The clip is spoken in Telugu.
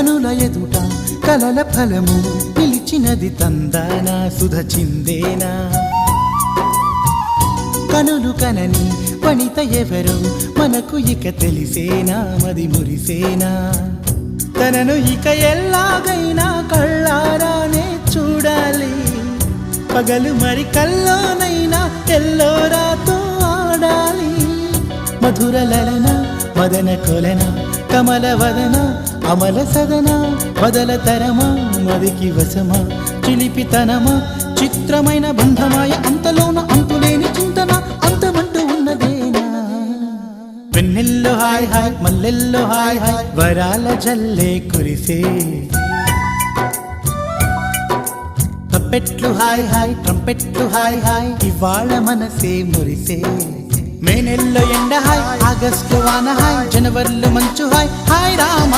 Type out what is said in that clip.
కనుల ఎదుట కలల ఫలము పిలిచినది తందానా సుధ చిందేనా కనులు కనని వనిత ఎవరు మనకు ఇక తెలిసేనా మది మురిసేనా తనను ఇక ఎల్లాగైనా కళ్ళారానే చూడాలి పగలు మరి కల్లోనైనా ఎల్లోరాతో ఆడాలి మధుర లలన మదన కొలన కమల వదన అమల సదన బదల తరమా మదికి వశమా చిలిపితనమా చిత్రమైన బంధమాయ అంతలోన అంతులేని చింతన అంతమంటూ ఉన్నదేనా వెన్నెల్లో హాయ్ హాయ్ మల్లెల్లో హాయ్ హాయ్ వరాల జల్లే కురిసే తప్పెట్లు హాయ్ హాయ్ ట్రంపెట్లు హాయ్ హాయ్ ఇవాళ మనసే మురిసే మే నెల్లో ఎండ హాయ్ ఆగస్టు వాన హాయ్ జనవరిలో మంచు హాయ్ హాయ్ రామ